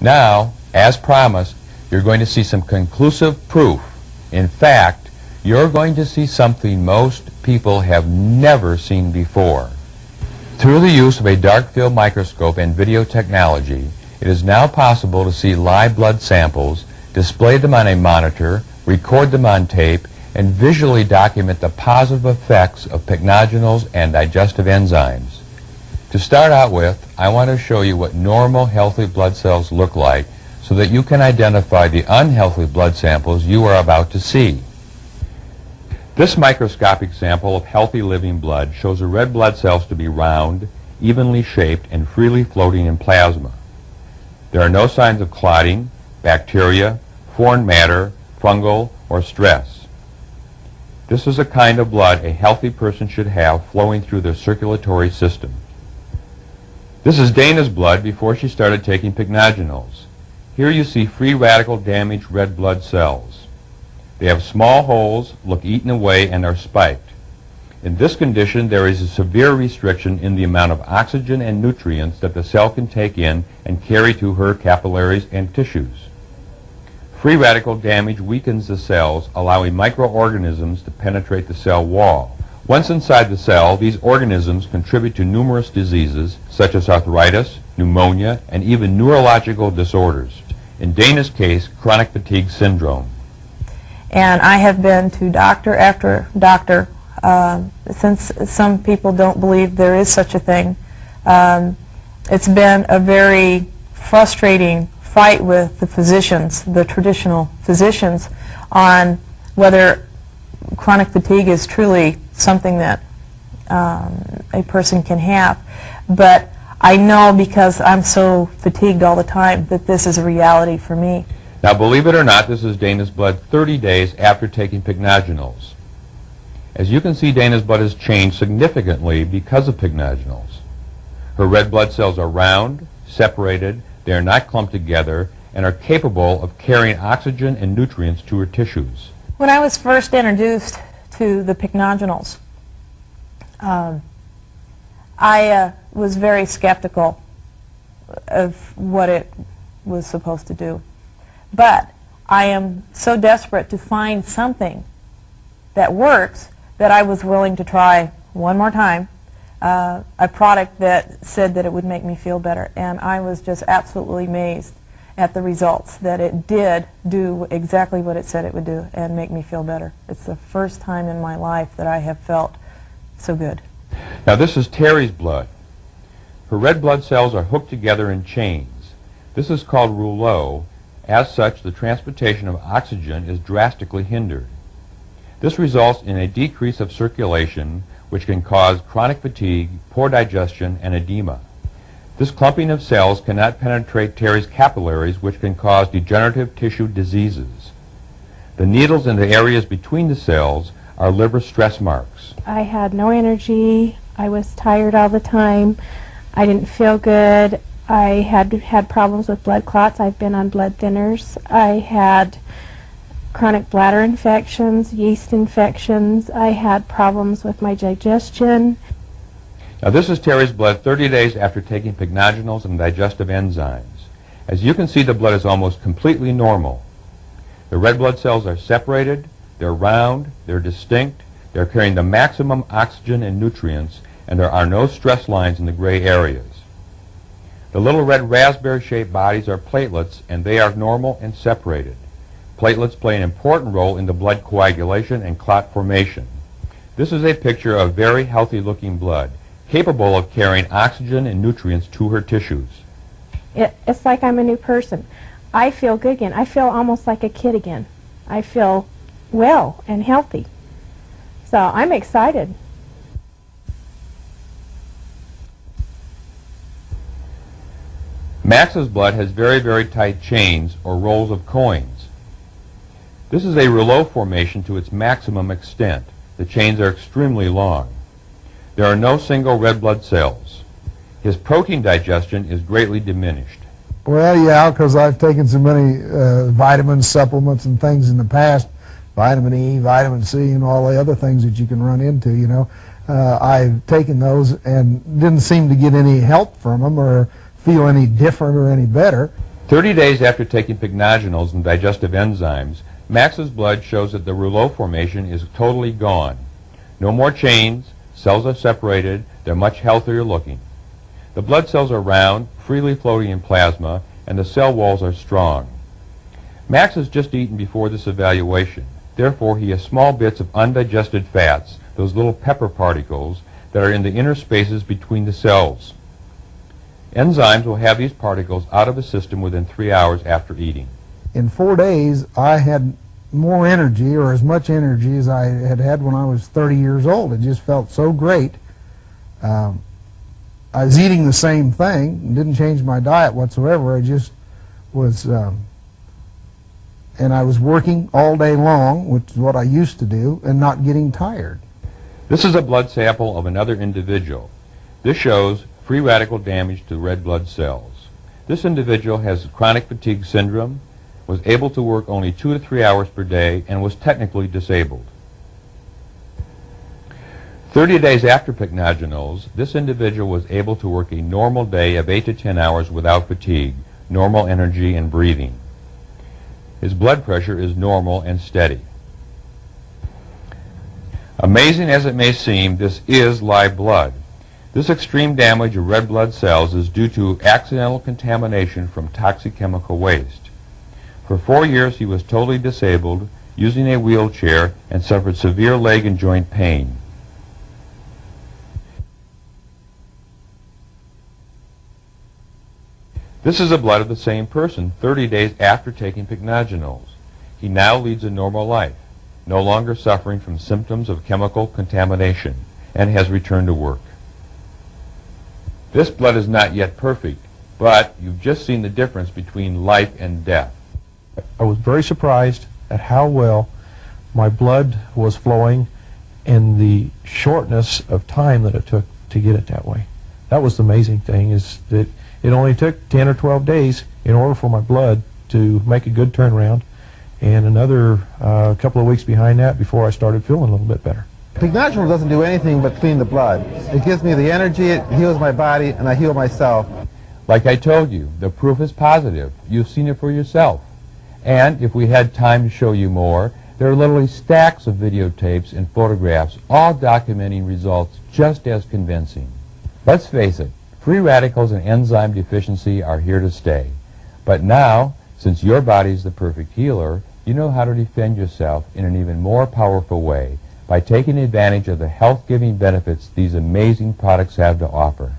Now, as promised, you're going to see some conclusive proof. In fact, you're going to see something most people have never seen before. Through the use of a dark field microscope and video technology, it is now possible to see live blood samples, display them on a monitor, record them on tape, and visually document the positive effects of pycnogenols and digestive enzymes. To start out with, I want to show you what normal healthy blood cells look like so that you can identify the unhealthy blood samples you are about to see. This microscopic sample of healthy living blood shows the red blood cells to be round, evenly shaped, and freely floating in plasma. There are no signs of clotting, bacteria, foreign matter, fungal, or stress. This is the kind of blood a healthy person should have flowing through their circulatory system. This is Dana's blood before she started taking pycnogenols. Here you see free radical damaged red blood cells. They have small holes, look eaten away, and are spiked. In this condition, there is a severe restriction in the amount of oxygen and nutrients that the cell can take in and carry to her capillaries and tissues. Free radical damage weakens the cells, allowing microorganisms to penetrate the cell wall. Once inside the cell, these organisms contribute to numerous diseases such as arthritis, pneumonia, and even neurological disorders. In Dana's case, chronic fatigue syndrome. And I have been to doctor after doctor, since some people don't believe there is such a thing. It's been a very frustrating fight with the physicians, the traditional physicians, on whether chronic fatigue is truly something that a person can have. But I know, because I'm so fatigued all the time, that this is a reality for me. Now, believe it or not, this is Dana's blood 30 days after taking pycnogenols. As you can see, Dana's blood has changed significantly because of pycnogenols. Her red blood cells are round, separated, they are not clumped together, and are capable of carrying oxygen and nutrients to her tissues. When I was first introduced to the pycnogenols, I was very skeptical of what it was supposed to do. But I am so desperate to find something that works that I was willing to try one more time a product that said that it would make me feel better. And I was just absolutely amazed at the results, that it did do exactly what it said it would do and make me feel better. It's the first time in my life that I have felt so good. Now, this is Terry's blood. Her red blood cells are hooked together in chains. This is called rouleau. As such, the transportation of oxygen is drastically hindered. This results in a decrease of circulation, which can cause chronic fatigue, poor digestion, and edema. This clumping of cells cannot penetrate Terry's capillaries, which can cause degenerative tissue diseases. The needles in the areas between the cells are liver stress marks. I had no energy. I was tired all the time. I didn't feel good. I had problems with blood clots. I've been on blood thinners. I had chronic bladder infections, yeast infections. I had problems with my digestion. Now, this is Terry's blood 30 days after taking pycnogenols and digestive enzymes. As you can see, the blood is almost completely normal. The red blood cells are separated, they're round, they're distinct, they're carrying the maximum oxygen and nutrients, and there are no stress lines in the gray areas. The little red raspberry-shaped bodies are platelets, and they are normal and separated. Platelets play an important role in the blood coagulation and clot formation. This is a picture of very healthy-looking blood, capable of carrying oxygen and nutrients to her tissues. It's like I'm a new person. I feel good again. I feel almost like a kid again. I feel well and healthy. So I'm excited. Max's blood has very, very tight chains or rolls of coins. This is a rouleau formation to its maximum extent. The chains are extremely long. There are no single red blood cells. His protein digestion is greatly diminished. Well, yeah, because I've taken so many vitamins, supplements, and things in the past, vitamin E, vitamin C, and all the other things that you can run into, you know. I've taken those and didn't seem to get any help from them or feel any different or any better. 30 days after taking pycnogenals and digestive enzymes, Max's blood shows that the rouleau formation is totally gone. No more chains, cells are separated, they're much healthier looking. The blood cells are round, freely floating in plasma, and the cell walls are strong. Max has just eaten before this evaluation. Therefore, he has small bits of undigested fats, those little pepper particles, that are in the inner spaces between the cells. Enzymes will have these particles out of the system within 3 hours after eating. In 4 days, I had more energy, or as much energy as I had had when I was 30 years old. It just felt so great. I was eating the same thing, didn't change my diet whatsoever. I just was, and I was working all day long, which is what I used to do, and not getting tired. This is a blood sample of another individual. This shows free radical damage to red blood cells. This individual has chronic fatigue syndrome, was able to work only 2 to 3 hours per day, and was technically disabled. 30 days after pycnogenals, this individual was able to work a normal day of 8 to 10 hours without fatigue, normal energy and breathing. His blood pressure is normal and steady. Amazing as it may seem, this is live blood. This extreme damage of red blood cells is due to accidental contamination from toxic chemical waste. For 4 years he was totally disabled, using a wheelchair, and suffered severe leg and joint pain. This is the blood of the same person 30 days after taking pycnogenals. He now leads a normal life, no longer suffering from symptoms of chemical contamination, and has returned to work. This blood is not yet perfect, but you've just seen the difference between life and death. I was very surprised at how well my blood was flowing and the shortness of time that it took to get it that way. That was the amazing thing, is that it only took 10 or 12 days in order for my blood to make a good turnaround, and another couple of weeks behind that before I started feeling a little bit better. Pycnogenol doesn't do anything but clean the blood. It gives me the energy, it heals my body, and I heal myself. Like I told you, the proof is positive. You've seen it for yourself. And if we had time to show you more, there are literally stacks of videotapes and photographs, all documenting results just as convincing. Let's face it, free radicals and enzyme deficiency are here to stay. But now, since your body's the perfect healer, you know how to defend yourself in an even more powerful way by taking advantage of the health-giving benefits these amazing products have to offer.